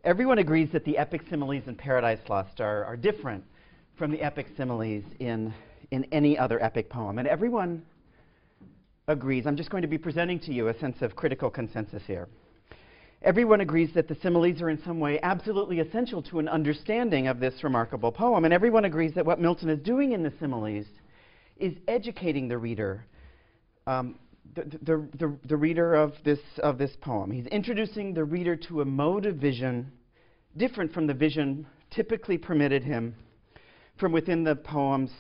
Everyone agrees that the epic similes in Paradise Lost are different from the epic similes in any other epic poem. And everyone agrees, I'm just going to be presenting to you a sense of critical consensus here. Everyone agrees that the similes are in some way absolutely essential to an understanding of this remarkable poem. And everyone agrees that what Milton is doing in the similes is educating the reader, the reader of this poem. He's introducing the reader to a mode of vision different from the vision typically permitted him from within the poem's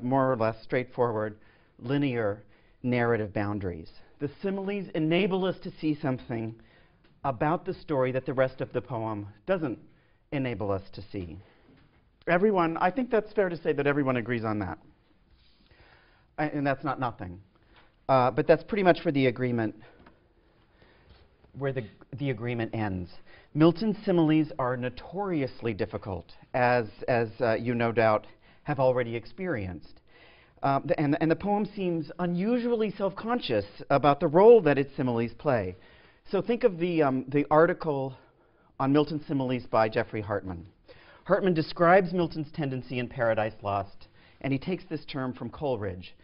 more or less straightforward, linear narrative boundaries. The similes enable us to see something about the story that the rest of the poem doesn't enable us to see. Everyone, I think that's fair to say that everyone agrees on that. And that's not nothing. But that's pretty much where the agreement ends. Milton's similes are notoriously difficult, as you no doubt have already experienced. And the poem seems unusually self-conscious about the role that its similes play. So think of the article on Milton's similes by Jeffrey Hartman. Hartman describes Milton's tendency in Paradise Lost, and he takes this term from Coleridge,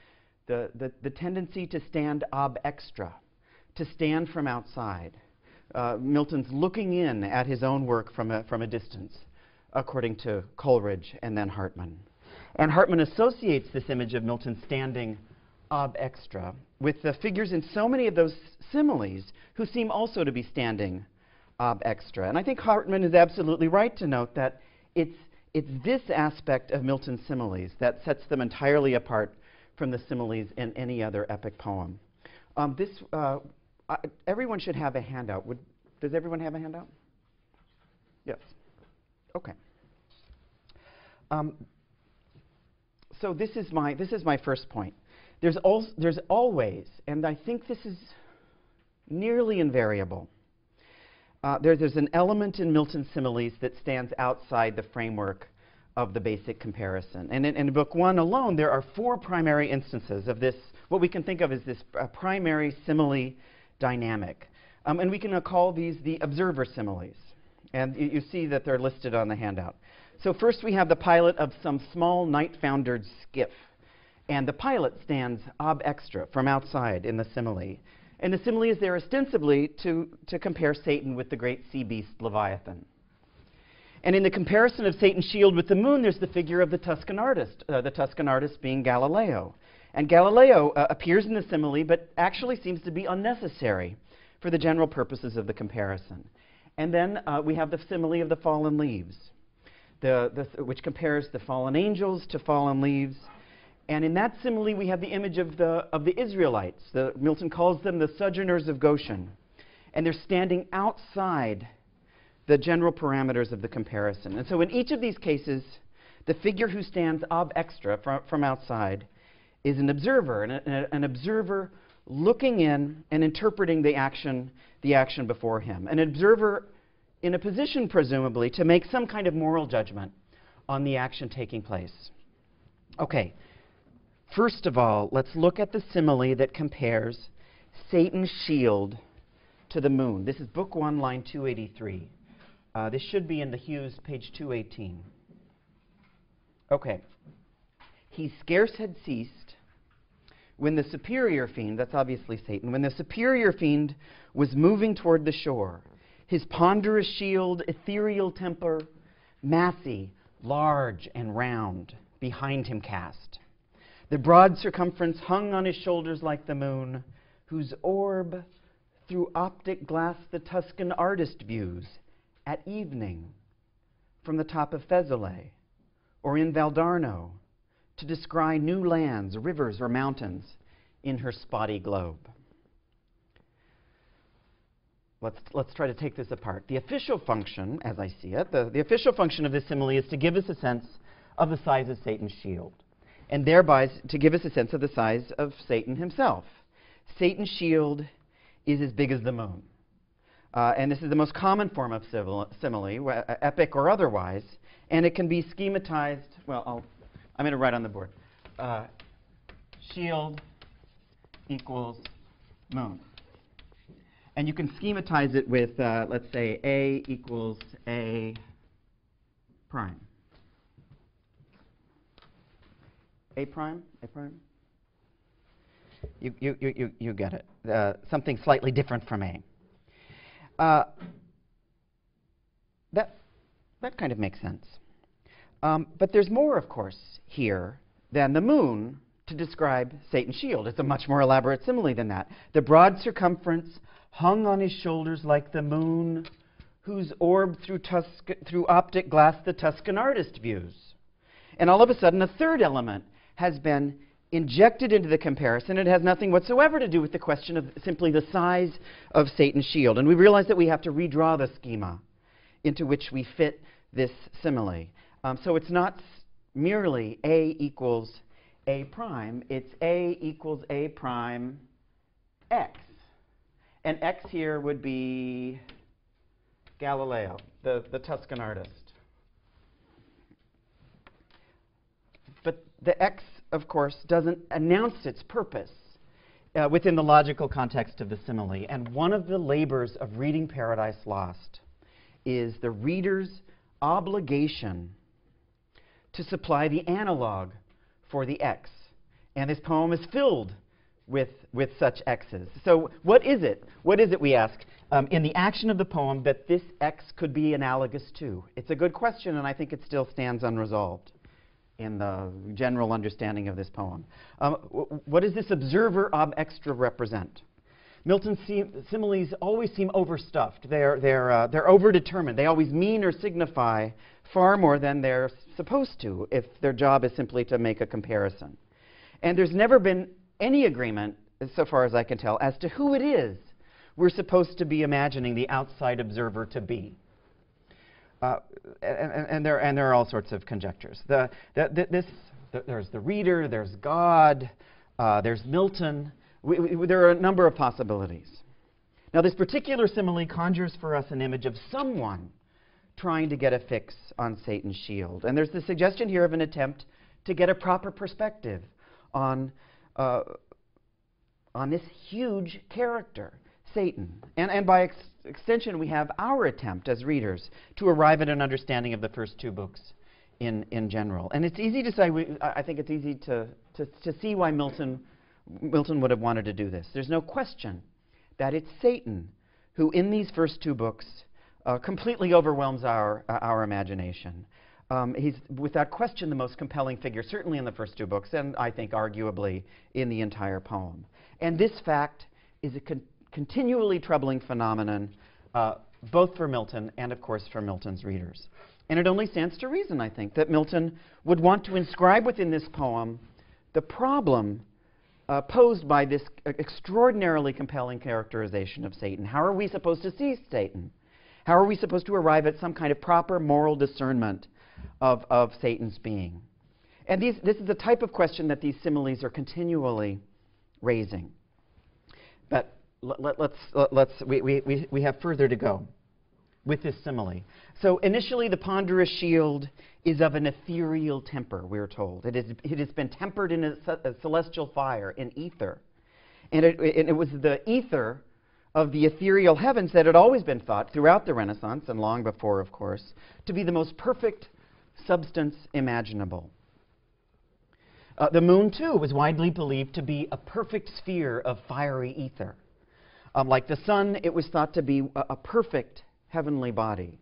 the tendency to stand ab extra, to stand from outside. Milton's looking in at his own work from a distance, according to Coleridge and then Hartman. And Hartman associates this image of Milton standing ab extra with the figures in so many of those similes who seem also to be standing ab extra. And I think Hartman is absolutely right to note that it's this aspect of Milton's similes that sets them entirely apart from the similes in any other epic poem. Everyone should have a handout. Does everyone have a handout? Yes. Okay. So this is my first point. There's always, and I think this is nearly invariable, there's an element in Milton's similes that stands outside the framework of the basic comparison. And in Book 1 alone, there are 4 primary instances of this, what we can think of as this primary simile dynamic. And we can call these the observer similes. And you see that they're listed on the handout. So first we have the pilot of some small night-foundered skiff. And the pilot stands ab extra from outside in the simile. And the simile is there ostensibly to compare Satan with the great sea beast Leviathan. And in the comparison of Satan's shield with the moon, there's the figure of the Tuscan artist being Galileo. And Galileo appears in the simile, but actually seems to be unnecessary for the general purposes of the comparison. And then we have the simile of the fallen leaves, which compares the fallen angels to fallen leaves. And in that simile, we have the image of the Israelites. Milton calls them the sojourners of Goshen. And they're standing outside the general parameters of the comparison. And so in each of these cases, the figure who stands ab extra from outside is an observer, an observer looking in and interpreting the action before him. An observer in a position, presumably, to make some kind of moral judgment on the action taking place. Okay, first of all, let's look at the simile that compares Satan's shield to the moon. This is Book 1, line 283. This should be in the Hughes, page 218. Okay. He scarce had ceased when the superior fiend, that's obviously Satan, when the superior fiend was moving toward the shore, his ponderous shield, ethereal temper, massy, large, and round, behind him cast. The broad circumference hung on his shoulders like the moon, whose orb through optic glass the Tuscan artist views at evening from the top of Thesale, or in Valdarno, to descry new lands, rivers, or mountains in her spotty globe. Let's try to take this apart. The official function, as I see it, the official function of this simile is to give us a sense of the size of Satan's shield, and thereby to give us a sense of the size of Satan himself. Satan's shield is as big as the moon. And this is the most common form of simile, epic or otherwise, and it can be schematized. Well, I'm going to write on the board. Shield equals moon. And you can schematize it with, let's say, A equals A prime. A prime? A prime? You get it. Something slightly different from A. That kind of makes sense. But there's more, of course, here than the moon to describe Satan's shield. It's a much more elaborate simile than that. The broad circumference hung on his shoulders like the moon, whose orb through optic glass the Tuscan artist views. And all of a sudden, a third element has been injected into the comparison. It has nothing whatsoever to do with the question of simply the size of Satan's shield. And we realize that we have to redraw the schema into which we fit this simile. So it's not merely A equals A prime. It's A equals A prime X. And X here would be Galileo, the Tuscan artist. But the X, of course, doesn't announce its purpose within the logical context of the simile. And one of the labors of reading Paradise Lost is the reader's obligation to supply the analog for the X. And this poem is filled with such X's. So what is it? What is it, we ask, in the action of the poem that this X could be analogous to? It's a good question, and I think it still stands unresolved in the general understanding of this poem. What does this observer ob extra represent? Milton's similes always seem overstuffed. They're overdetermined. They always mean or signify far more than they're supposed to if their job is simply to make a comparison. And there's never been any agreement, so far as I can tell, as to who it is we're supposed to be imagining the outside observer to be. And there are all sorts of conjectures. There's the reader, there's God, there's Milton. There are a number of possibilities. Now, this particular simile conjures for us an image of someone trying to get a fix on Satan's shield. And there's the suggestion here of an attempt to get a proper perspective on this huge character, Satan. And by extension, we have our attempt as readers to arrive at an understanding of the first two books in general. And it's easy to say, I think it's easy to see why Milton would have wanted to do this. There's no question that it's Satan who, in these first two books, completely overwhelms our imagination. He's, without question, the most compelling figure, certainly in the first two books, and I think arguably in the entire poem. And this fact is a continually troubling phenomenon, both for Milton and, of course, for Milton's readers. And it only stands to reason, I think, that Milton would want to inscribe within this poem the problem posed by this extraordinarily compelling characterization of Satan. How are we supposed to see Satan? How are we supposed to arrive at some kind of proper moral discernment of Satan's being? And this is the type of question that these similes are continually raising. But we have further to go with this simile. So initially, the ponderous shield is of an ethereal temper, we're told. It has been tempered in a celestial fire, in ether. And it was the ether of the ethereal heavens that had always been thought, throughout the Renaissance, and long before, of course, to be the most perfect substance imaginable. The moon, too, was widely believed to be a perfect sphere of fiery ether. Like the sun, it was thought to be a perfect heavenly body.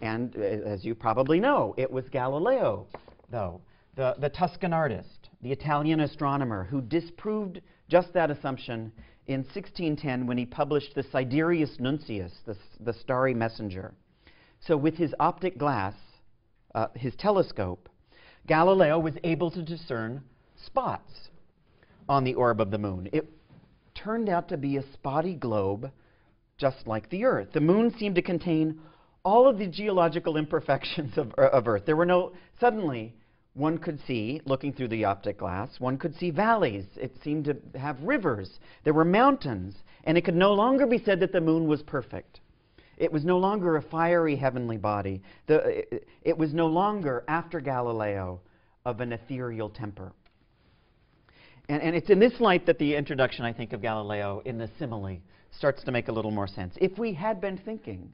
And as you probably know, it was Galileo, though, the Tuscan artist, the Italian astronomer, who disproved just that assumption in 1610 when he published the Sidereus Nuncius, the starry messenger. So with his optic glass, his telescope, Galileo was able to discern spots on the orb of the moon. It turned out to be a spotty globe, just like the Earth. The moon seemed to contain all of the geological imperfections of Earth. There were no, suddenly, one could see, looking through the optic glass, one could see valleys. It seemed to have rivers. There were mountains. And it could no longer be said that the moon was perfect. It was no longer a fiery heavenly body. It was no longer, after Galileo, of an ethereal temper. And it's in this light that the introduction, I think, of Galileo in the simile starts to make a little more sense. If we had been thinking,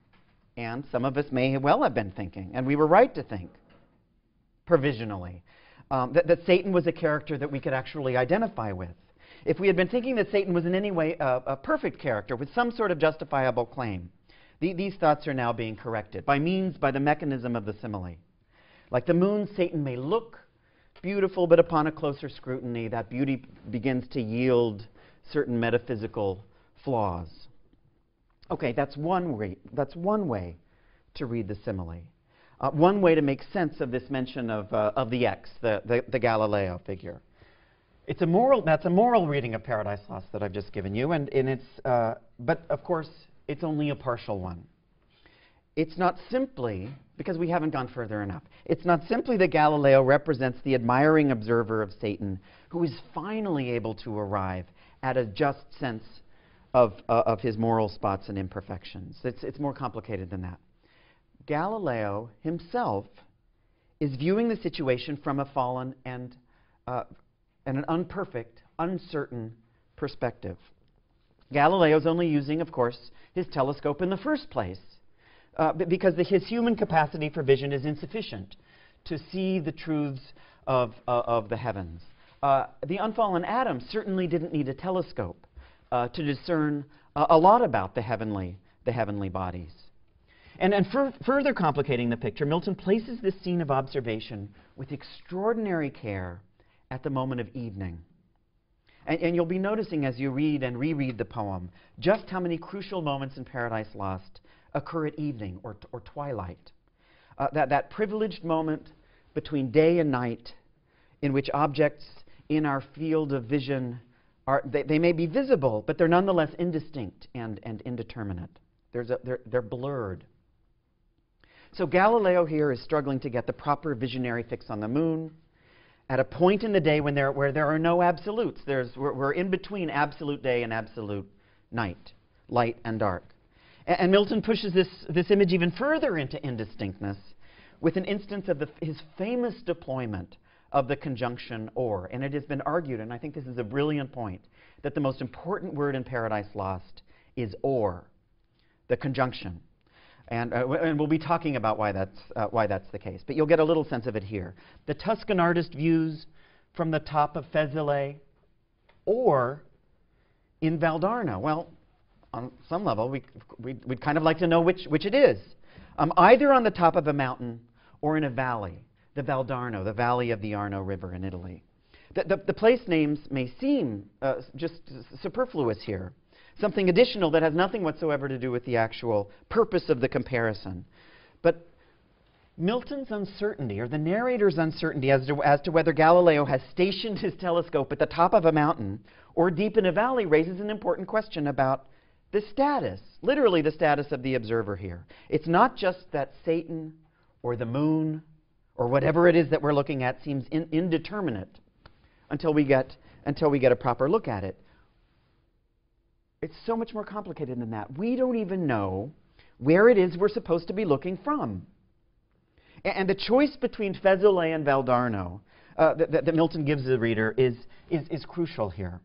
and some of us may well have been thinking, and we were right to think, provisionally, that Satan was a character that we could actually identify with. If we had been thinking that Satan was in any way a perfect character with some sort of justifiable claim, these thoughts are now being corrected by the mechanism of the simile. Like the moon, Satan may look beautiful, but upon a closer scrutiny, that beauty begins to yield certain metaphysical flaws. Okay, that's one way to read the simile. One way to make sense of this mention of the X, the Galileo figure. That's a moral reading of Paradise Lost that I've just given you, but of course, it's only a partial one. It's not simply, because we haven't gone further enough, it's not simply that Galileo represents the admiring observer of Satan who is finally able to arrive at a just sense of his moral spots and imperfections. It's more complicated than that. Galileo himself is viewing the situation from a fallen and an imperfect, uncertain perspective. Galileo's only using, of course, his telescope in the first place because his human capacity for vision is insufficient to see the truths of the heavens. The unfallen Adam certainly didn't need a telescope to discern a lot about the heavenly bodies. And further complicating the picture, Milton places this scene of observation with extraordinary care at the moment of evening. And you'll be noticing as you read and reread the poem just how many crucial moments in Paradise Lost occur at evening or twilight. That privileged moment between day and night in which objects in our field of vision they may be visible, but they're nonetheless indistinct and indeterminate. They're blurred. So Galileo here is struggling to get the proper visionary fix on the moon at a point in the day where there are no absolutes. We're in between absolute day and absolute night, light and dark. And Milton pushes this image even further into indistinctness with an instance of his famous deployment of the conjunction or. And it has been argued, and I think this is a brilliant point, that the most important word in Paradise Lost is or, the conjunction. And we'll be talking about why that's the case. But you'll get a little sense of it here. The Tuscan artist views from the top of Fezole or in Valdarno. Well, on some level, we'd kind of like to know which it is. Either on the top of a mountain or in a valley, the Valdarno, the valley of the Arno River in Italy. The place names may seem just superfluous here. Something additional that has nothing whatsoever to do with the actual purpose of the comparison. But Milton's uncertainty, or the narrator's uncertainty as to whether Galileo has stationed his telescope at the top of a mountain or deep in a valley, raises an important question about the status, literally the status of the observer here. It's not just that Satan or the moon or whatever it is that we're looking at seems indeterminate until we get a proper look at it. It's so much more complicated than that. We don't even know where it is we're supposed to be looking from. And the choice between Fezole and Valdarno that Milton gives the reader is crucial here.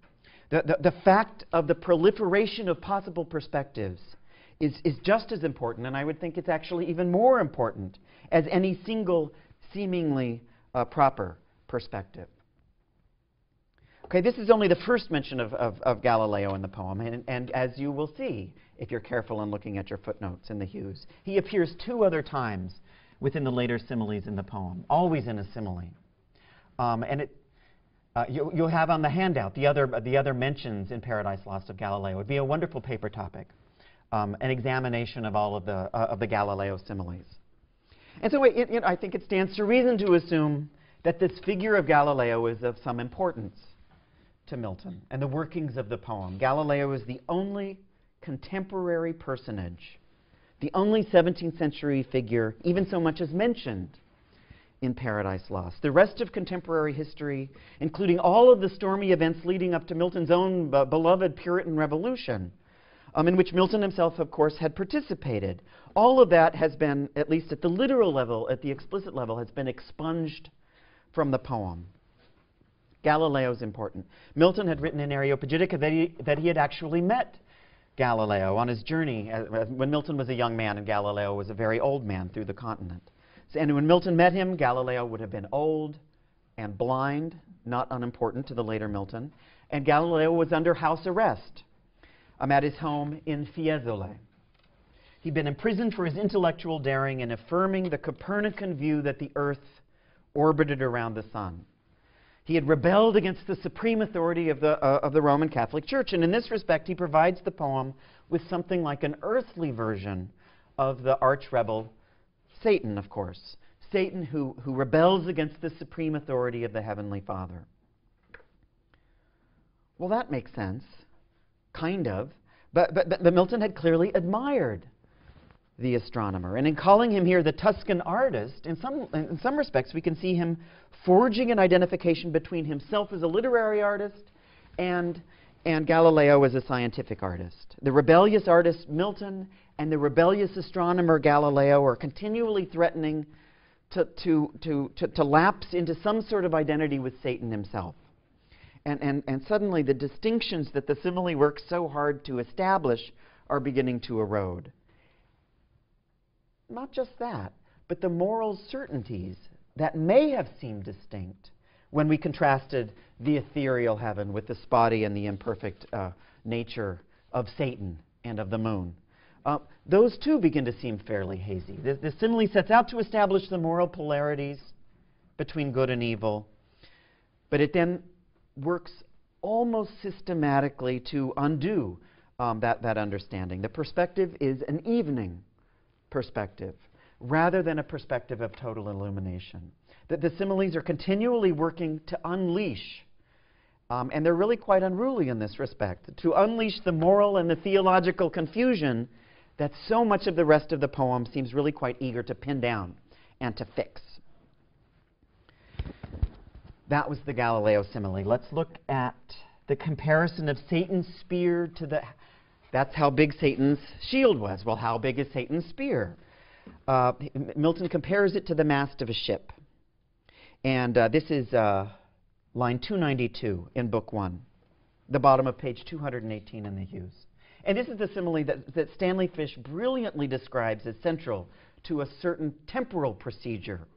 The fact of the proliferation of possible perspectives is just as important, and I would think it's actually even more important, as any single seemingly proper perspective. Okay, this is only the first mention of Galileo in the poem, and as you will see, if you're careful in looking at your footnotes in the hues, he appears 2 other times within the later similes in the poem, always in a simile. You'll have on the handout the other mentions in Paradise Lost of Galileo. It would be a wonderful paper topic, an examination of all of the Galileo similes. And so I think it stands to reason to assume that this figure of Galileo is of some importance to Milton and the workings of the poem. Galileo is the only contemporary personage, the only 17th century figure even so much as mentioned in Paradise Lost. The rest of contemporary history, including all of the stormy events leading up to Milton's own beloved Puritan Revolution, in which Milton himself, of course, had participated, all of that has been, at least at the literal level, at the explicit level, has been expunged from the poem. Galileo's important. Milton had written in Areopagitica that he had actually met Galileo on his journey when Milton was a young man and Galileo was a very old man through the continent. And when Milton met him, Galileo would have been old and blind, not unimportant to the later Milton, and Galileo was under house arrest at his home in Fiesole. He'd been imprisoned for his intellectual daring in affirming the Copernican view that the Earth orbited around the sun. He had rebelled against the supreme authority of the Roman Catholic Church, and in this respect, he provides the poem with something like an earthly version of the arch-rebel Satan, of course. Satan who rebels against the supreme authority of the Heavenly Father. Well, that makes sense, kind of, but Milton had clearly admired the astronomer. And in calling him here the Tuscan artist, in some respects we can see him forging an identification between himself as a literary artist and Galileo as a scientific artist. The rebellious artist Milton and the rebellious astronomer Galileo are continually threatening to lapse into some sort of identity with Satan himself. And suddenly the distinctions that the simile works so hard to establish are beginning to erode. Not just that, but the moral certainties that may have seemed distinct when we contrasted the ethereal heaven with the spotty and the imperfect nature of Satan and of the moon. Those too begin to seem fairly hazy. The simile sets out to establish the moral polarities between good and evil, but it then works almost systematically to undo that understanding. The perspective is an evening perspective rather than a perspective of total illumination. That the similes are continually working to unleash, and they're really quite unruly in this respect, to unleash the moral and the theological confusion that so much of the rest of the poem seems really quite eager to pin down and to fix. That was the Galileo simile. Let's look at the comparison of Satan's spear to the... That's how big Satan's shield was. Well, how big is Satan's spear? Milton compares it to the mast of a ship. And this is line 292 in Book 1, the bottom of page 218 in the Hughes. And this is the simile that Stanley Fish brilliantly describes as central to a certain temporal procedure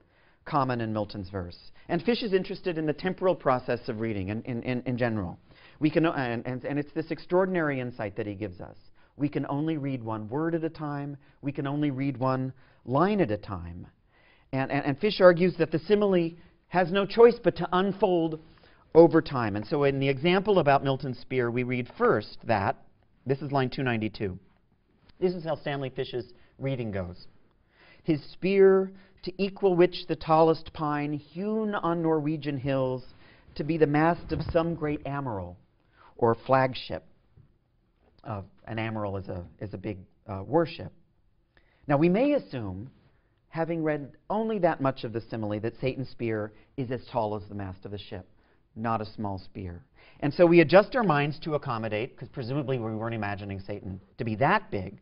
common in Milton's verse. And Fish is interested in the temporal process of reading in general. We can, and it's this extraordinary insight that he gives us. We can only read one word at a time. We can only read one line at a time. And Fish argues that the simile has no choice but to unfold over time. And so in the example about Milton's spear, we read first that, this is line 292. This is how Stanley Fish's reading goes. His spear, to equal which the tallest pine, hewn on Norwegian hills, to be the mast of some great amiral, or flagship. An amiral is a big warship. Now we may assume, having read only that much of the simile, that Satan's spear is as tall as the mast of the ship, not a small spear. And so we adjust our minds to accommodate, because presumably we weren't imagining Satan to be that big.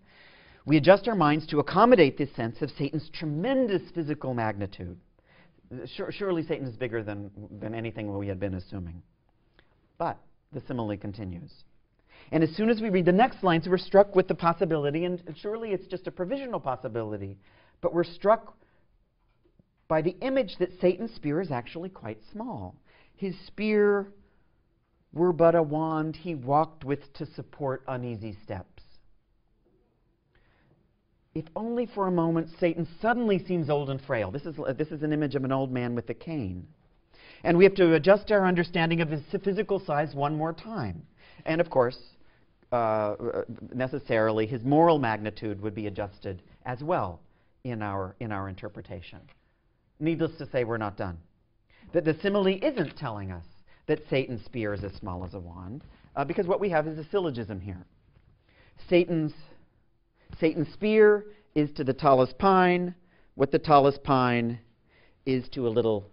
We adjust our minds to accommodate this sense of Satan's tremendous physical magnitude. Surely Satan is bigger than anything we had been assuming. But the simile continues. And as soon as we read the next lines, we're struck with the possibility, and surely it's just a provisional possibility, but we're struck by the image that Satan's spear is actually quite small. His spear were but a wand he walked with to support uneasy steps. If only for a moment Satan suddenly seems old and frail. This is an image of an old man with a cane. And we have to adjust our understanding of his physical size one more time. And of course, necessarily, his moral magnitude would be adjusted as well in our interpretation. Needless to say, we're not done. That the simile isn't telling us that Satan's spear is as small as a wand, because what we have is a syllogism here. Satan's spear is to the tallest pine what the tallest pine is to a little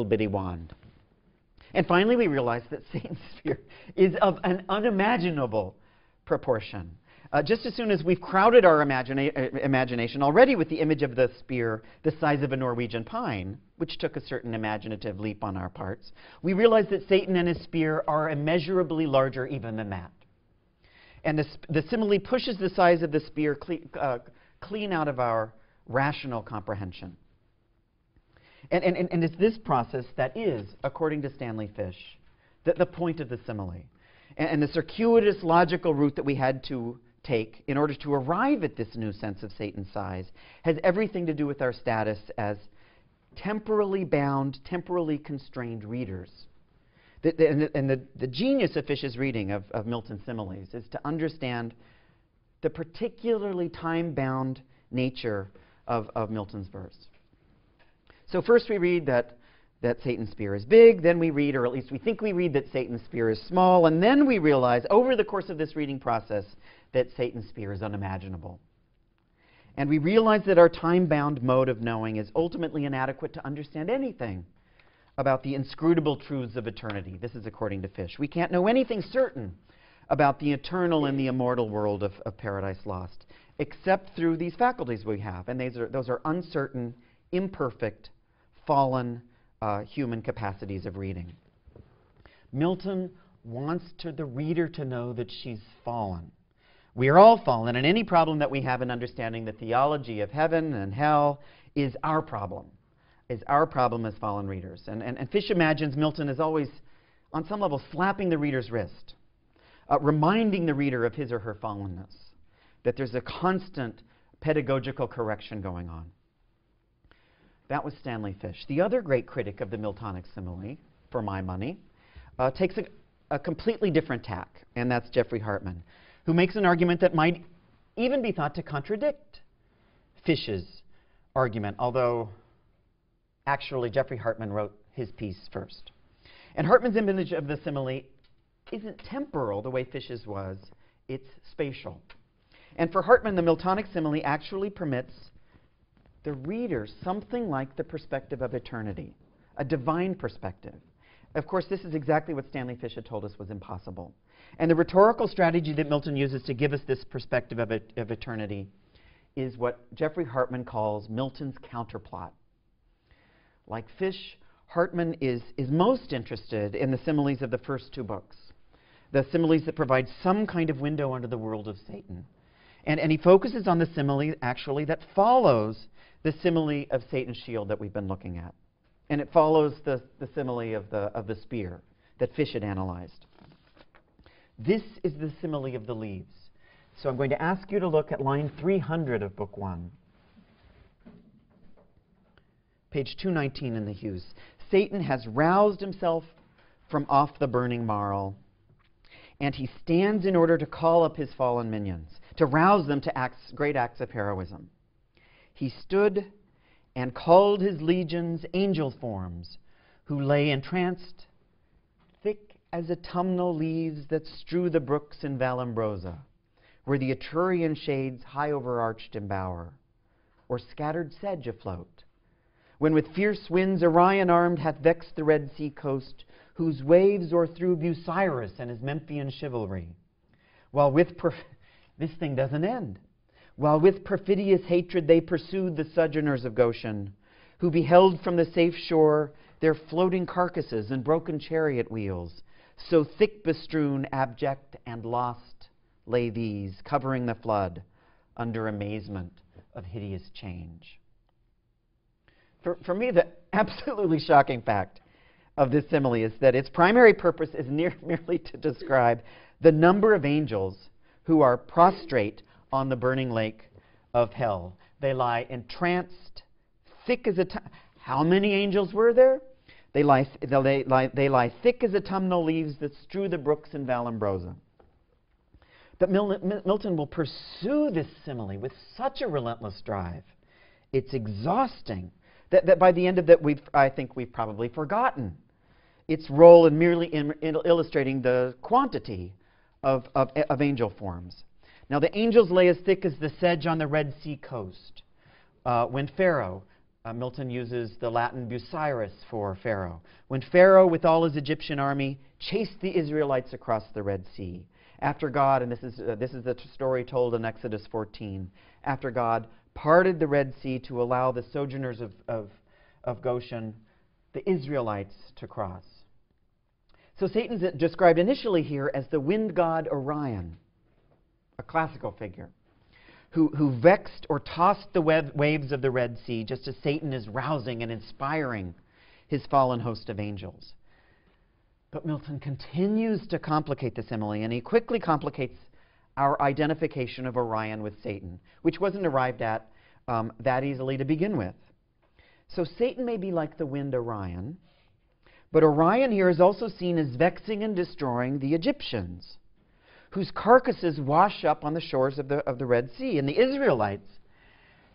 bitty wand. And finally, we realize that Satan's spear is of an unimaginable proportion. Just as soon as we've crowded our imagination already with the image of the spear the size of a Norwegian pine, which took a certain imaginative leap on our parts, we realize that Satan and his spear are immeasurably larger even than that. And the simile pushes the size of the spear clean out of our rational comprehension. And it's this process that is, according to Stanley Fish, the point of the simile. And the circuitous logical route that we had to take in order to arrive at this new sense of Satan's size has everything to do with our status as temporally bound, temporally constrained readers. The genius of Fish's reading of Milton's similes is to understand the particularly time-bound nature of Milton's verse. So first we read that Satan's spear is big, then we read, or at least we think we read, that Satan's spear is small, and then we realize over the course of this reading process that Satan's spear is unimaginable. And we realize that our time-bound mode of knowing is ultimately inadequate to understand anything about the inscrutable truths of eternity. This is according to Fish. We can't know anything certain about the eternal and the immortal world of Paradise Lost, except through these faculties we have. And those are uncertain, imperfect, fallen human capacities of reading. Milton wants the reader to know that she's fallen. We are all fallen, and any problem that we have in understanding the theology of heaven and hell is our problem as fallen readers. And Fish imagines Milton is always, on some level, slapping the reader's wrist, reminding the reader of his or her fallenness, that there's a constant pedagogical correction going on. That was Stanley Fish. The other great critic of the Miltonic simile, for my money, takes a completely different tack, and that's Jeffrey Hartman, who makes an argument that might even be thought to contradict Fish's argument, although actually Jeffrey Hartman wrote his piece first. And Hartman's image of the simile isn't temporal the way Fish's was, it's spatial. And for Hartman, the Miltonic simile actually permits the reader something like the perspective of eternity, a divine perspective. Of course, this is exactly what Stanley Fish had told us was impossible. And the rhetorical strategy that Milton uses to give us this perspective of eternity is what Jeffrey Hartman calls Milton's counterplot. Like Fish, Hartman is most interested in the similes of the first two books, the similes that provide some kind of window into the world of Satan. And he focuses on the simile, actually, that follows the simile of Satan's shield that we've been looking at. And it follows the simile of the spear that Fish had analyzed. This is the simile of the leaves. So I'm going to ask you to look at line 300 of Book 1. Page 219 in the Hughes. Satan has roused himself from off the burning marl, and he stands in order to call up his fallen minions, to rouse them to great acts of heroism. He stood and called his legions angel forms, who lay entranced, thick as autumnal leaves that strew the brooks in Vallombrosa, where the Etrurian shades high overarched embower, or scattered sedge afloat, when with fierce winds Orion armed hath vexed the Red Sea coast, whose waves o'erthrew Bucyrus and his Memphian chivalry, while with this thing doesn't end. While with perfidious hatred they pursued the sojourners of Goshen, who beheld from the safe shore their floating carcasses and broken chariot wheels, so thick bestrewn, abject and lost lay these, covering the flood under amazement of hideous change. For me, the absolutely shocking fact of this simile is that its primary purpose is merely to describe the number of angels who are prostrate on the burning lake of hell. They lie entranced, thick as how many angels were there? They lie thick as autumnal leaves that strew the brooks in Vallombrosa. But Milton will pursue this simile with such a relentless drive. It's exhausting that by the end of it, I think we've probably forgotten its role in merely illustrating the quantity of angel forms. Now, the angels lay as thick as the sedge on the Red Sea coast. When Pharaoh, Milton uses the Latin Bucyrus for Pharaoh. When Pharaoh, with all his Egyptian army, chased the Israelites across the Red Sea, after God, and this is the story told in Exodus 14, after God parted the Red Sea to allow the sojourners of Goshen, the Israelites, to cross. So Satan's described initially here as the wind god Orion. a classical figure, who vexed or tossed the waves of the Red Sea just as Satan is rousing and inspiring his fallen host of angels. But Milton continues to complicate the simile, and he quickly complicates our identification of Orion with Satan, which wasn't arrived at that easily to begin with. So Satan may be like the wind Orion, but Orion here is also seen as vexing and destroying the Egyptians, whose carcasses wash up on the shores of the Red Sea. And the Israelites,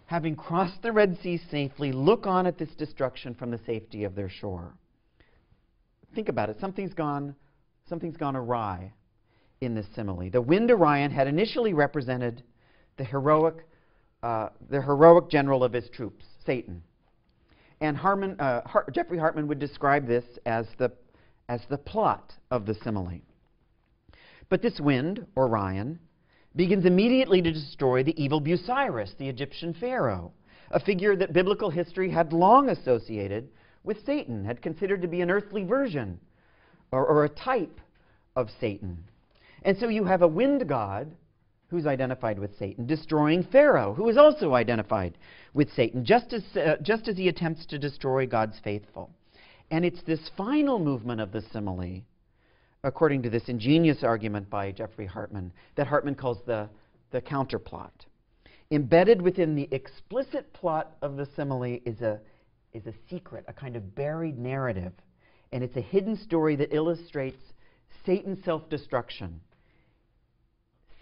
having crossed the Red Sea safely, look on at this destruction from the safety of their shore. Think about it. Something's gone awry in this simile. The wind Orion had initially represented the heroic general of his troops, Satan. And Jeffrey Hartman would describe this as the plot of the simile. But this wind, Orion, begins immediately to destroy the evil Busiris, the Egyptian pharaoh, a figure that biblical history had long associated with Satan, had considered to be an earthly version or a type of Satan. And so you have a wind god who's identified with Satan, destroying Pharaoh, who is also identified with Satan, just as he attempts to destroy God's faithful. And it's this final movement of the simile, according to this ingenious argument by Jeffrey Hartman, that Hartman calls the counterplot. Embedded within the explicit plot of the simile is a secret, a kind of buried narrative, and it's a hidden story that illustrates Satan's self-destruction.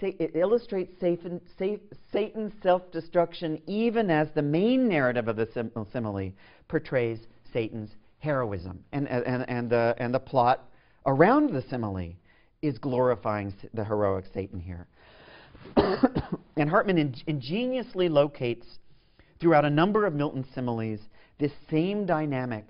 It illustrates Satan's self-destruction even as the main narrative of the simile portrays Satan's heroism. And the plot around the simile is glorifying the heroic Satan here. And Hartman ingeniously locates throughout a number of Milton's similes this same dynamic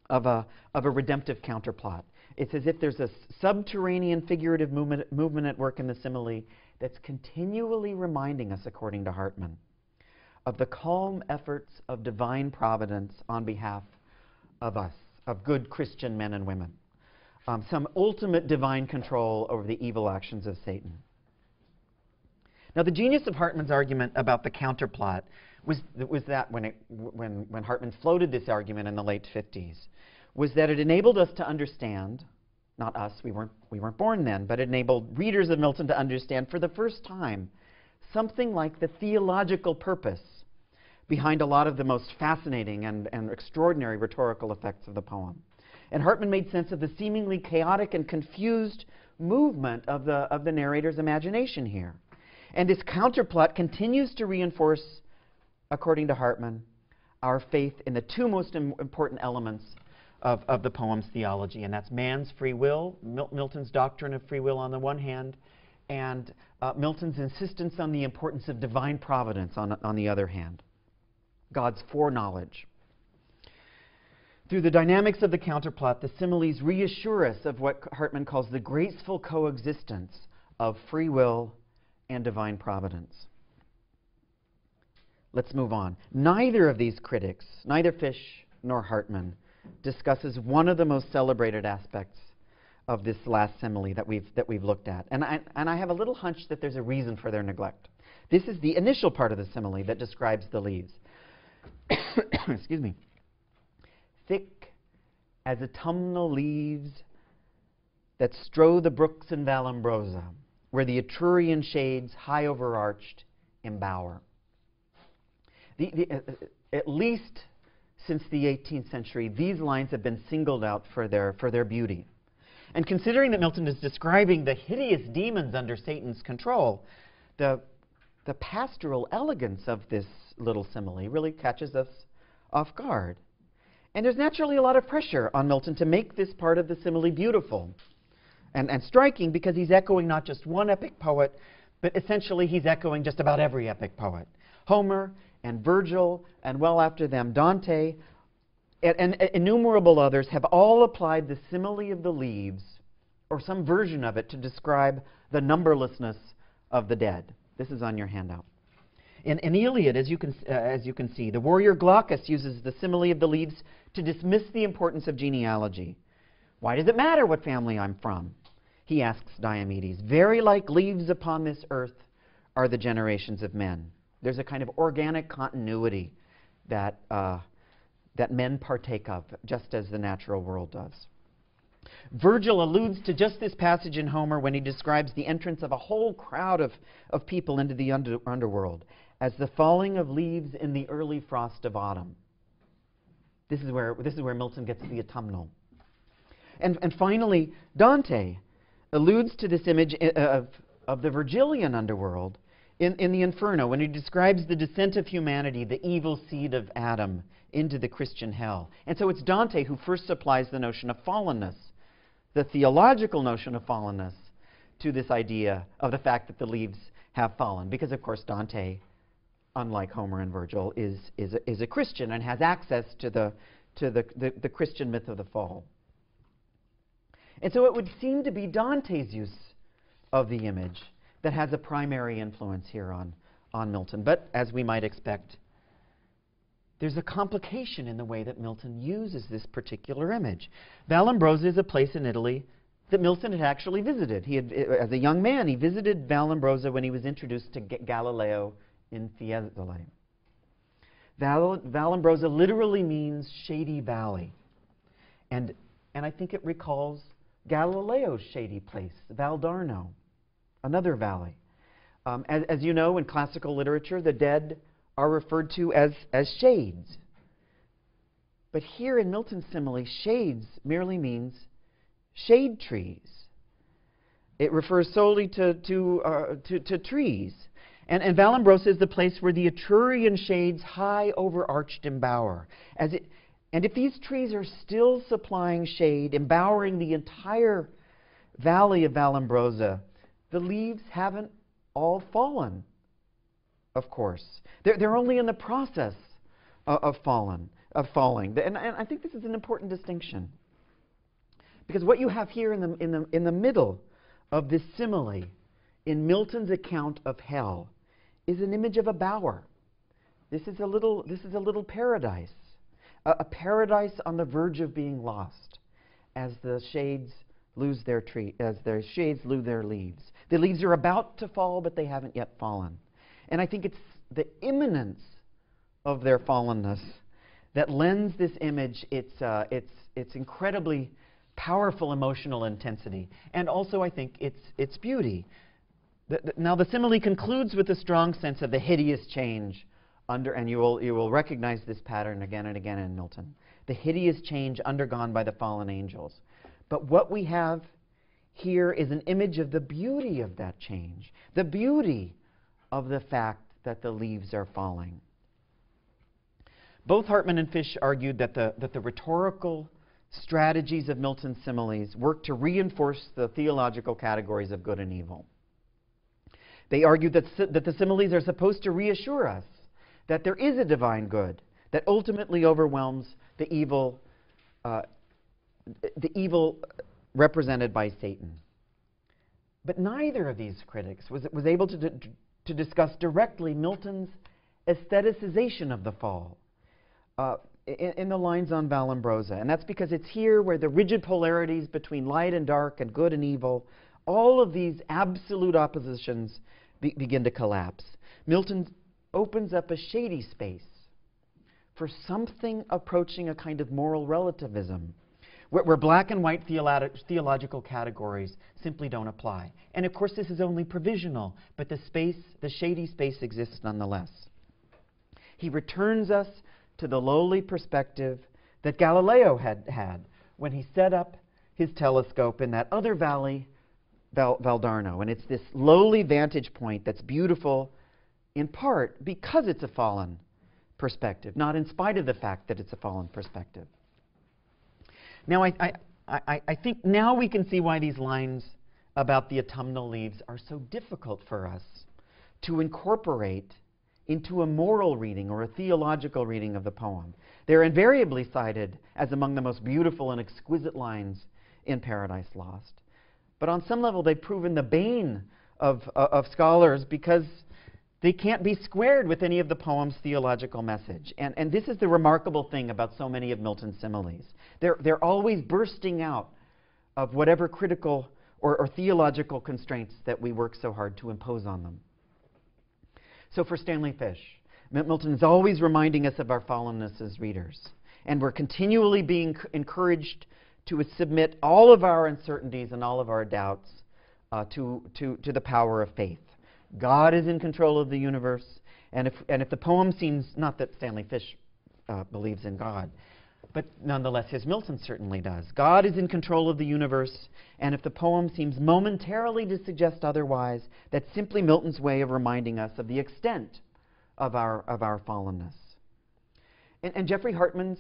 of a redemptive counterplot. It's as if there's a subterranean figurative movement at work in the simile that's continually reminding us, according to Hartman, of the calm efforts of divine providence on behalf of us, of good Christian men and women. Some ultimate divine control over the evil actions of Satan. Now, the genius of Hartman's argument about the counterplot was that when Hartman floated this argument in the late 50s, was that it enabled us to understand, not us, we weren't born then, but it enabled readers of Milton to understand for the first time something like the theological purpose behind a lot of the most fascinating and extraordinary rhetorical effects of the poem. And Hartman made sense of the seemingly chaotic and confused movement of the narrator's imagination here. And this counterplot continues to reinforce, according to Hartman, our faith in the two most important elements of the poem's theology, and that's man's free will, Milton's doctrine of free will on the one hand, and Milton's insistence on the importance of divine providence on the other hand, God's foreknowledge. Through the dynamics of the counterplot, the similes reassure us of what Hartman calls the graceful coexistence of free will and divine providence. Let's move on. Neither of these critics, neither Fish nor Hartman, discusses one of the most celebrated aspects of this last simile that we've looked at. And I have a little hunch that there's a reason for their neglect. This is the initial part of the simile that describes the leaves. Excuse me. Thick as autumnal leaves that strow the brooks in Vallombrosa, where the Etrurian shades, high overarched, embower. At least since the 18th century, these lines have been singled out for their beauty. And considering that Milton is describing the hideous demons under Satan's control, the pastoral elegance of this little simile really catches us off guard. And there's naturally a lot of pressure on Milton to make this part of the simile beautiful and striking, because he's echoing not just one epic poet, but essentially he's echoing just about every epic poet. Homer and Virgil, and well after them, Dante, and innumerable others have all applied the simile of the leaves, or some version of it, to describe the numberlessness of the dead. This is on your handout. In the Iliad, as you can see, the warrior Glaucus uses the simile of the leaves to dismiss the importance of genealogy. Why does it matter what family I'm from? He asks Diomedes. Very like leaves upon this earth, are the generations of men. There's a kind of organic continuity that, that men partake of, just as the natural world does. Virgil alludes to just this passage in Homer when he describes the entrance of a whole crowd of people into the underworld as the falling of leaves in the early frost of autumn. This is where Milton gets the autumnal. And finally, Dante alludes to this image of the Virgilian underworld in the Inferno when he describes the descent of humanity, the evil seed of Adam, into the Christian hell. And so it's Dante who first supplies the notion of fallenness, the theological notion of fallenness, to this idea of the fact that the leaves have fallen. Because, of course, Dante, unlike Homer and Virgil, is a Christian and has access to the Christian myth of the fall. And so it would seem to be Dante's use of the image that has a primary influence here on Milton. But as we might expect, there's a complication in the way that Milton uses this particular image. Vallombrosa is a place in Italy that Milton had actually visited. He had, as a young man, he visited Vallombrosa when he was introduced to Galileo in Fiesole. Vallombrosa literally means shady valley. And I think it recalls Galileo's shady place, Valdarno, another valley. As you know, in classical literature, the dead are referred to as shades. But here in Milton's simile, shades merely means shade trees. It refers solely to trees. And Vallombrosa is the place where the Etrurian shades high overarched embower. And if these trees are still supplying shade, embowering the entire valley of Vallombrosa, the leaves haven't all fallen, of course. They're only in the process of falling. And I think this is an important distinction. Because what you have here in the middle of this simile, in Milton's account of hell, is an image of a bower. This is a little paradise. A paradise on the verge of being lost as the shades lose their leaves. The leaves are about to fall, but they haven't yet fallen. And I think it's the imminence of their fallenness that lends this image its incredibly powerful emotional intensity, and also I think its beauty. Now the simile concludes with a strong sense of the hideous change and you will recognize this pattern again and again in Milton, the hideous change undergone by the fallen angels. But what we have here is an image of the beauty of that change, the beauty of the fact that the leaves are falling. Both Hartman and Fish argued that the rhetorical strategies of Milton's similes work to reinforce the theological categories of good and evil. They argued that the similes are supposed to reassure us that there is a divine good that ultimately overwhelms the evil represented by Satan. But neither of these critics was able to discuss directly Milton's aestheticization of the fall in the lines on Vallombrosa. And that's because it's here where the rigid polarities between light and dark and good and evil, all of these absolute oppositions begin to collapse. Milton opens up a shady space for something approaching a kind of moral relativism, where black and white theological categories simply don't apply. And of course this is only provisional, but the shady space exists nonetheless. He returns us to the lowly perspective that Galileo had when he set up his telescope in that other valley, Valdarno. And it's this lowly vantage point that's beautiful in part because it's a fallen perspective, not in spite of the fact that it's a fallen perspective. Now, I think now we can see why these lines about the autumnal leaves are so difficult for us to incorporate into a moral reading or a theological reading of the poem. They're invariably cited as among the most beautiful and exquisite lines in Paradise Lost. But on some level, they've proven the bane of scholars because they can't be squared with any of the poem's theological message. And this is the remarkable thing about so many of Milton's similes. They're always bursting out of whatever critical or theological constraints that we work so hard to impose on them. So for Stanley Fish, Milton is always reminding us of our fallenness as readers. And we're continually being encouraged to submit all of our uncertainties and all of our doubts to the power of faith. God is in control of the universe. And if the poem seems, not that Stanley Fish believes in God, but nonetheless, his Milton certainly does. God is in control of the universe, and if the poem seems momentarily to suggest otherwise, that's simply Milton's way of reminding us of the extent of our fallenness. And Jeffrey Hartman's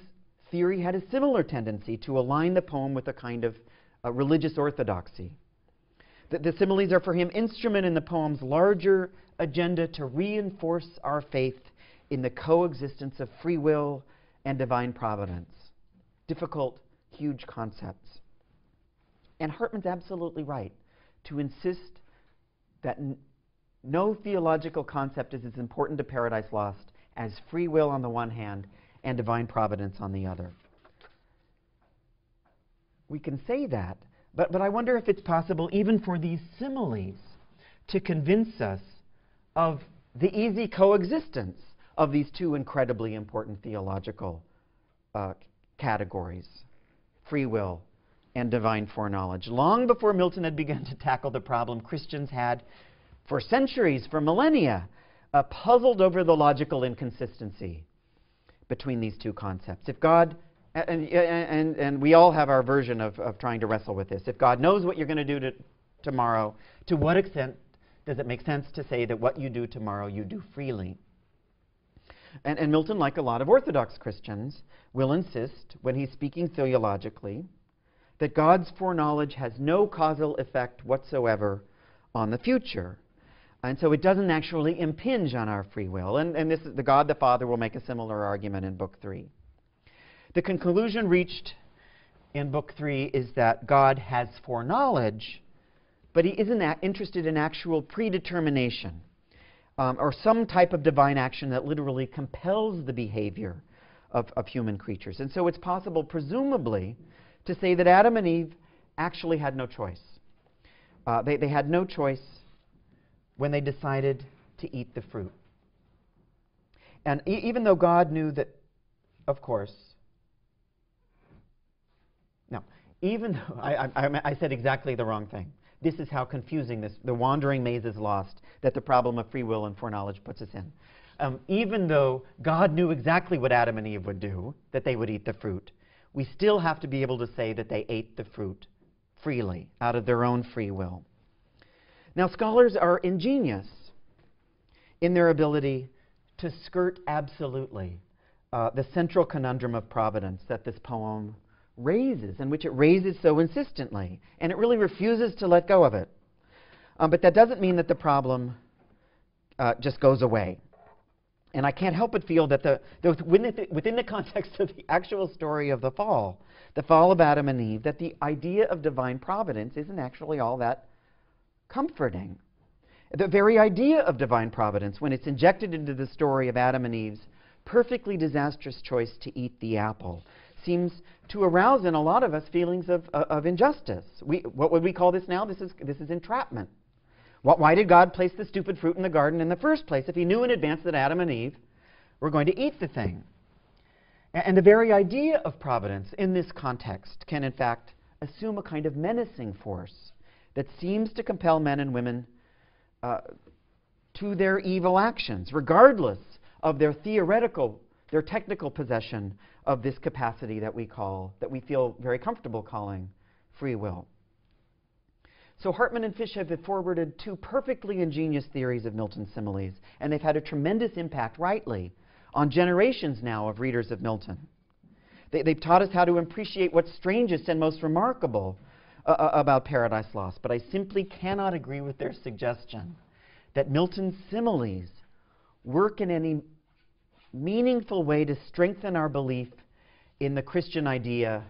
theory had a similar tendency to align the poem with a kind of religious orthodoxy. The similes are for him instrument in the poem's larger agenda to reinforce our faith in the coexistence of free will and divine providence. Difficult, huge concepts. And Hartman's absolutely right to insist that no theological concept is as important to Paradise Lost as free will on the one hand and divine providence on the other. We can say that, but I wonder if it's possible even for these similes to convince us of the easy coexistence of these two incredibly important theological categories, free will and divine foreknowledge. Long before Milton had begun to tackle the problem, Christians had, for centuries, for millennia, puzzled over the logical inconsistency between these two concepts. If God, and we all have our version of trying to wrestle with this, if God knows what you're going to do tomorrow, to what extent does it make sense to say that what you do tomorrow you do freely? And Milton, like a lot of Orthodox Christians, will insist, when he's speaking theologically, that God's foreknowledge has no causal effect whatsoever on the future. And so it doesn't actually impinge on our free will. And this is the God the Father will make a similar argument in Book 3. The conclusion reached in Book 3 is that God has foreknowledge, but he isn't interested in actual predetermination or some type of divine action that literally compels the behavior of human creatures. And so it's possible, presumably, to say that Adam and Eve actually had no choice. They had no choice when they decided to eat the fruit. And even though God knew that, of course, no, even though, I said exactly the wrong thing. This is how confusing the wandering maze is lost that the problem of free will and foreknowledge puts us in. Even though God knew exactly what Adam and Eve would do, that they would eat the fruit, we still have to be able to say that they ate the fruit freely, out of their own free will. Now, scholars are ingenious in their ability to skirt absolutely the central conundrum of providence that this poem raises, and which it raises so insistently, and it really refuses to let go of it. But that doesn't mean that the problem just goes away. And I can't help but feel that within the context of the actual story of the fall of Adam and Eve, that the idea of divine providence isn't actually all that comforting. The very idea of divine providence, when it's injected into the story of Adam and Eve's perfectly disastrous choice to eat the apple, seems to arouse in a lot of us feelings of injustice. What would we call this now? This is entrapment. Why did God place the stupid fruit in the garden in the first place if he knew in advance that Adam and Eve were going to eat the thing? And the very idea of providence in this context can, in fact, assume a kind of menacing force that seems to compel men and women to their evil actions, regardless of their technical possession of this capacity that we feel very comfortable calling free will. So Hartman and Fish have forwarded two perfectly ingenious theories of Milton's similes, and they've had a tremendous impact, rightly, on generations now of readers of Milton. They've taught us how to appreciate what's strangest and most remarkable about Paradise Lost, but I simply cannot agree with their suggestion that Milton's similes work in any meaningful way to strengthen our belief in the Christian idea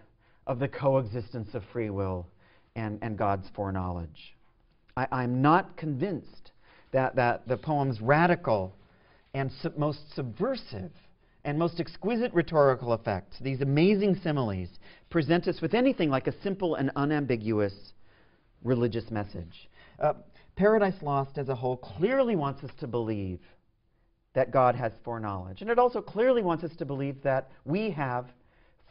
of the coexistence of free will and God's foreknowledge. I'm not convinced that the poem's radical and most subversive and most exquisite rhetorical effects, these amazing similes, present us with anything like a simple and unambiguous religious message. Paradise Lost as a whole clearly wants us to believe that God has foreknowledge. And it also clearly wants us to believe that we have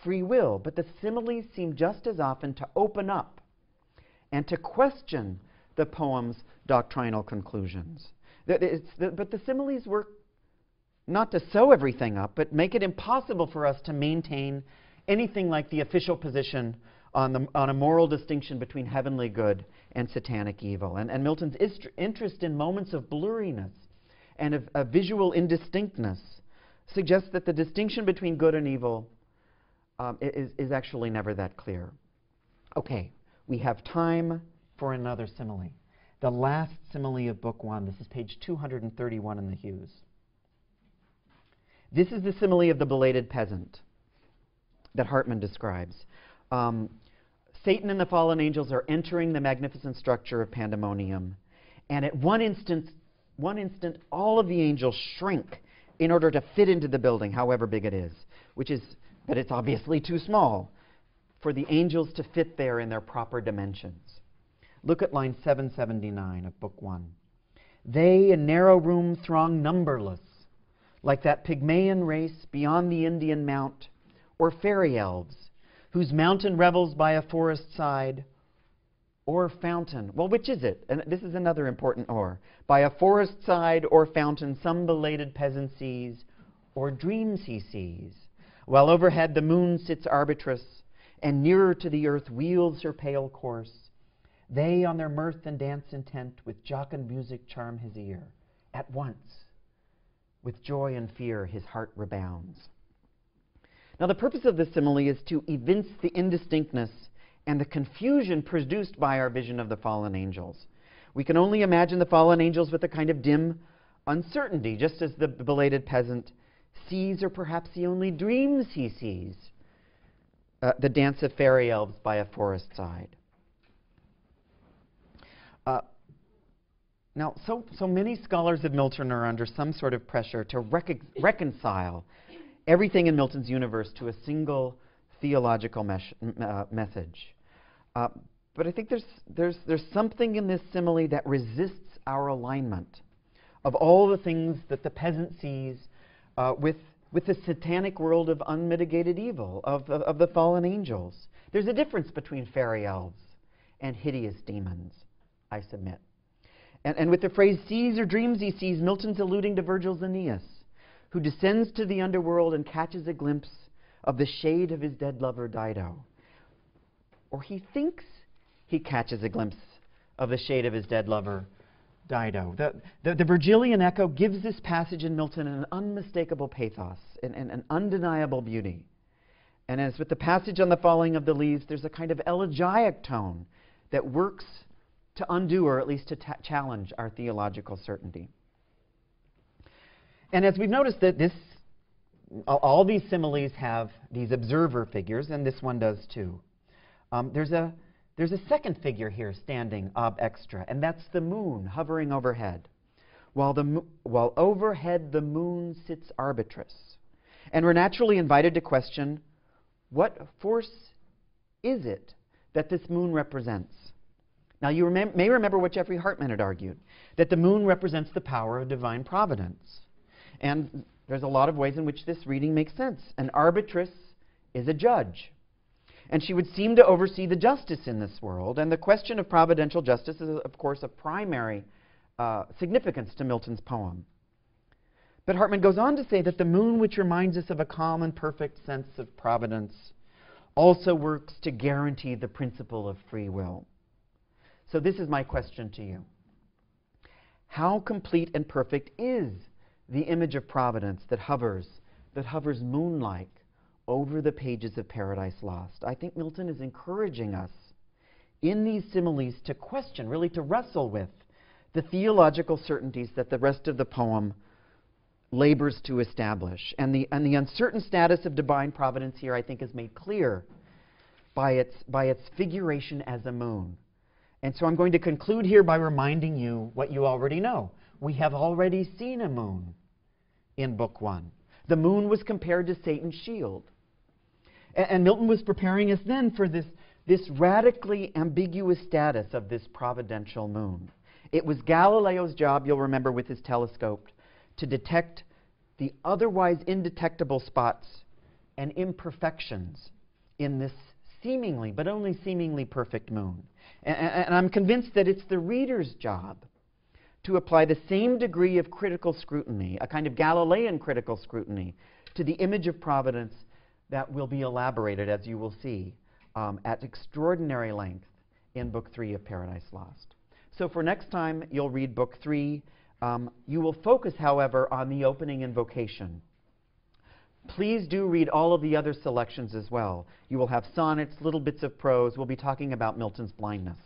free will. But the similes seem just as often to open up and to question the poem's doctrinal conclusions. But the similes work not to sew everything up, but make it impossible for us to maintain anything like the official position on a moral distinction between heavenly good and satanic evil. And Milton's interest in moments of blurriness and of a visual indistinctness suggests that the distinction between good and evil is actually never that clear. Okay, we have time for another simile. The last simile of Book 1. This is page 231 in the Hughes. This is the simile of the belated peasant that Hartman describes. Satan and the fallen angels are entering the magnificent structure of pandemonium, and at one instant, all of the angels shrink in order to fit into the building, however big it is, which is that it's obviously too small for the angels to fit there in their proper dimensions. Look at line 779 of Book 1. They in narrow room throng numberless, like that Pygmaean race beyond the Indian mount, or fairy elves, whose mountain revels by a forest side, or fountain. Well, which is it? And this is another important or. By a forest side or fountain, some belated peasant sees, or dreams he sees, while overhead the moon sits arbitress, and nearer to the earth wheels her pale course. They on their mirth and dance intent, with jocund music charm his ear. At once, with joy and fear, his heart rebounds. Now, the purpose of this simile is to evince the indistinctness and the confusion produced by our vision of the fallen angels. We can only imagine the fallen angels with a kind of dim uncertainty, just as the belated peasant sees, or perhaps he only dreams he sees, the dance of fairy elves by a forest side. Now, so many scholars of Milton are under some sort of pressure to reconcile everything in Milton's universe to a single theological message. But I think there's something in this simile that resists our alignment of all the things that the peasant sees with the satanic world of unmitigated evil, of the fallen angels. There's a difference between fairy elves and hideous demons, I submit. And with the phrase sees or dreams he sees, Milton's alluding to Virgil's Aeneas, who descends to the underworld and catches a glimpse of the shade of his dead lover Dido. Or he thinks he catches a glimpse of the shade of his dead lover Dido. The Virgilian echo gives this passage in Milton an unmistakable pathos and an undeniable beauty. And as with the passage on the falling of the leaves, there's a kind of elegiac tone that works to undo, or at least to challenge, our theological certainty. And as we've noticed, that all these similes have these observer figures, and this one does too. There's a second figure here standing ab extra, and that's the moon hovering overhead. While overhead the moon sits arbitress. And we're naturally invited to question, what force is it that this moon represents? Now, you may remember what Jeffrey Hartman had argued, that the moon represents the power of divine providence. And there's a lot of ways in which this reading makes sense. An arbitress is a judge, and she would seem to oversee the justice in this world. And the question of providential justice is, of course, of primary significance to Milton's poem. But Hartman goes on to say that the moon, which reminds us of a calm and perfect sense of providence, also works to guarantee the principle of free will. So this is my question to you. How complete and perfect is the image of providence that hovers moon-like over the pages of Paradise Lost? I think Milton is encouraging us in these similes to question, really to wrestle with, the theological certainties that the rest of the poem labors to establish. And the uncertain status of divine providence here, I think, is made clear by its figuration as a moon. And so I'm going to conclude here by reminding you what you already know. We have already seen a moon in Book 1. The moon was compared to Satan's shield. And Milton was preparing us then for this radically ambiguous status of this providential moon. It was Galileo's job, you'll remember with his telescope, to detect the otherwise indetectable spots and imperfections in this seemingly, but only seemingly perfect moon. And I'm convinced that it's the reader's job to apply the same degree of critical scrutiny, a kind of Galilean critical scrutiny, to the image of providence that will be elaborated, as you will see, at extraordinary length in Book 3 of Paradise Lost. So for next time, you'll read Book 3. You will focus, however, on the opening invocation. Please do read all of the other selections as well. You will have sonnets, little bits of prose. We'll be talking about Milton's blindness.